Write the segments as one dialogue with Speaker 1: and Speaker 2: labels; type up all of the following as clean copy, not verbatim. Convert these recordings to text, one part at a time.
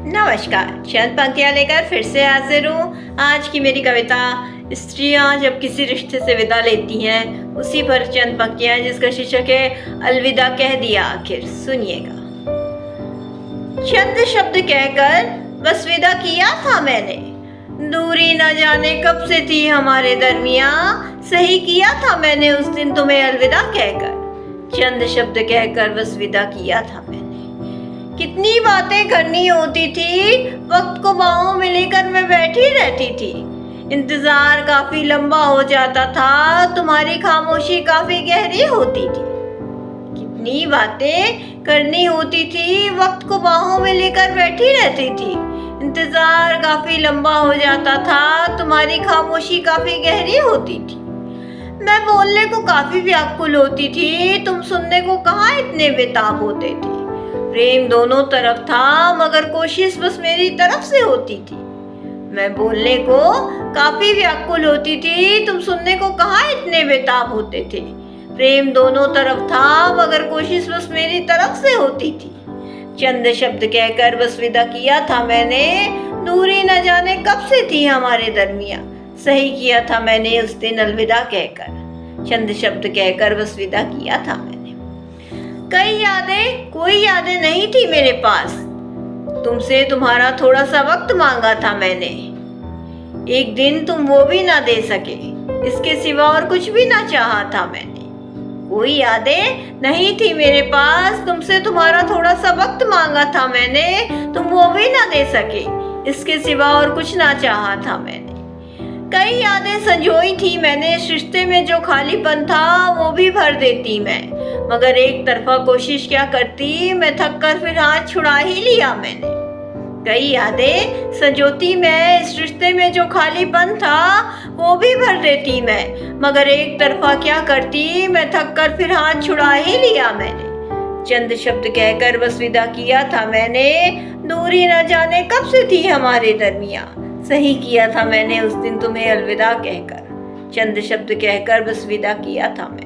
Speaker 1: नमस्कार, चंद पंक्तियाँ लेकर फिर से हाजिर हूँ। आज की मेरी कविता स्त्रियाँ जब किसी रिश्ते से विदा लेती हैं, उसी पर चंद पंक्तियाँ जिसका शीर्षक है अलविदा कह दिया आखिर। सुनिएगा। चंद शब्द कहकर बस विदा किया था मैंने, दूरी न जाने कब से थी हमारे दरमियाँ, सही किया था मैंने उस दिन तुम्हें अलविदा कहकर। चंद शब्द कहकर बस विदा किया था मैंने। कितनी बातें करनी होती थी, वक्त को बाहों में लेकर मैं बैठी रहती थी। इंतजार काफी लंबा हो जाता था, तुम्हारी खामोशी काफी गहरी होती थी। कितनी बातें करनी होती थी, वक्त को बाहों में लेकर बैठी रहती थी। इंतजार काफी लंबा हो जाता था, तुम्हारी खामोशी काफी गहरी होती थी। मैं बोलने को काफी व्याकुल होती थी, तुम सुनने को कहाँ इतने बेताब होते थे। प्रेम दोनों तरफ था, मगर कोशिश बस मेरी तरफ से होती थी। मैं बोलने को काफी व्याकुल होती थी, तुम सुनने को कहाँ इतने बेताब होते थे। प्रेम दोनों तरफ था, मगर कोशिश बस मेरी तरफ से होती थी। चंद शब्द कहकर बस विदा किया था मैंने, दूरी न जाने कब से थी हमारे दरमियाँ, सही किया था मैंने उस दिन अलविदा कहकर। चंद शब्द कहकर बस विदा किया था मैंने। कई यादें, कोई यादें नहीं थी मेरे पास, तुमसे तुम्हारा थोड़ा सा वक्त मांगा था मैंने। एक दिन तुम वो भी ना दे सके, इसके सिवा और कुछ भी ना चाहा था मैंने। कोई यादें नहीं थी मेरे पास, तुमसे तुम्हारा थोड़ा सा वक्त मांगा था मैंने, तुम वो भी ना दे सके, इसके सिवा और कुछ ना चाहा था मैंने। कई यादें संजोई थी मैंने, इस रिश्ते में जो खालीपन था वो भी भर देती मैं, मगर एक तरफा कोशिश क्या करती, मैं थक कर फिर हाथ छुड़ा ही लिया मैंने। कई यादें संजोती मैं, इस रिश्ते में जो खालीपन था वो भी भर देती मैं, मगर एक तरफा क्या करती, मैं थक कर फिर हाथ छुड़ा ही लिया मैंने। चंद शब्द कहकर बस विदा किया था मैंने, दूरी न जाने कब से थी हमारे दरमियाँ, सही किया था मैंने उस दिन तुम्हें अलविदा कहकर। चंद शब्द कहकर बस विदा किया था मैंने।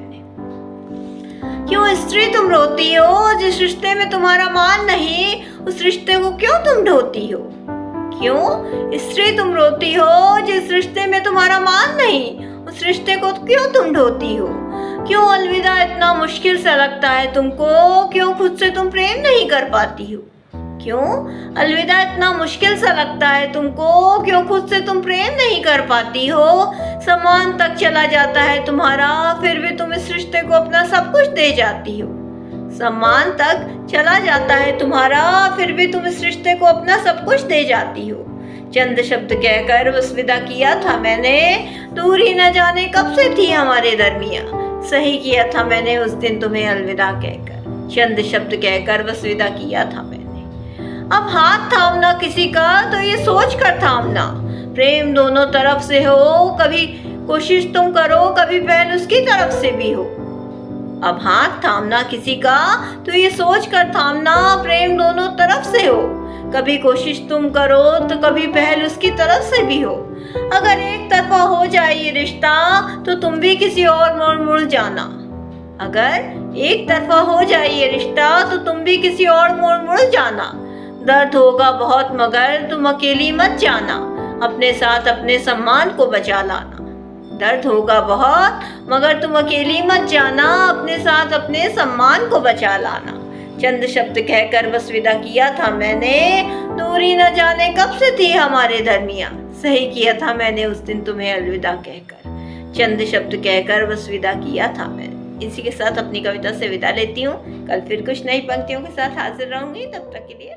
Speaker 1: क्यों स्त्री तुम रोती हो, जिस रिश्ते में तुम्हारा मान नहीं, उस रिश्ते को क्यों तुम ढोती हो। क्यों स्त्री तुम रोती हो, जिस रिश्ते में तुम्हारा मान नहीं, उस रिश्ते को क्यों तुम ढोती हो। क्यों अलविदा इतना मुश्किल सा लगता है तुमको, क्यों खुद से तुम प्रेम नहीं कर पाती हो। क्यों अलविदा इतना मुश्किल सा लगता है तुमको, क्यों खुद से तुम प्रेम नहीं कर पाती हो। सम्मान तक चला जाता है तुम्हारा, फिर भी तुम इस रिश्ते को अपना सब कुछ दे जाती हो। सम्मान तक चला जाता है तुम्हारा, फिर भी तुम इस रिश्ते को अपना सब कुछ दे जाती हो। चंद शब्द कहकर बस विदा किया था मैंने, दूरी न जाने कब से थी हमारे दरमियाँ, सही किया था मैंने उस दिन तुम्हें अलविदा कहकर। चंद शब्द कहकर बस विदा किया था मैंने। अब हाथ थामना किसी का तो ये सोच कर थामना, प्रेम दोनों तरफ से हो, कभी कोशिश तुम करो, कभी पहल उसकी तरफ से भी हो। अब हाथ थामना किसी का तो ये सोच कर थामना, प्रेम दोनों तरफ से हो, कभी कोशिश तुम करो तो कभी पहल उसकी तरफ से भी हो। अगर एक तरफा हो जाए ये रिश्ता तो तुम भी किसी और मुड़ जाना। अगर एक तरफा हो जाए ये रिश्ता तो तुम भी किसी और मुड़ जाना। दर्द होगा बहुत मगर तुम अकेली मत जाना, अपने साथ अपने सम्मान को बचा लाना। दर्द होगा बहुत मगर तुम अकेली मत जाना, अपने साथ अपने सम्मान को बचा लाना। चंद शब्द कहकर बस विदा किया था मैंने, दूरी न जाने कब से थी हमारे दरमियाँ, सही किया था मैंने उस दिन तुम्हें अलविदा कहकर। चंद शब्द कहकर बस विदा किया था मैंने। इसी के साथ अपनी कविता से विदा लेती हूँ। कल फिर कुछ नई पंक्तियों के साथ हाजिर रहूंगी, तब तक के लिए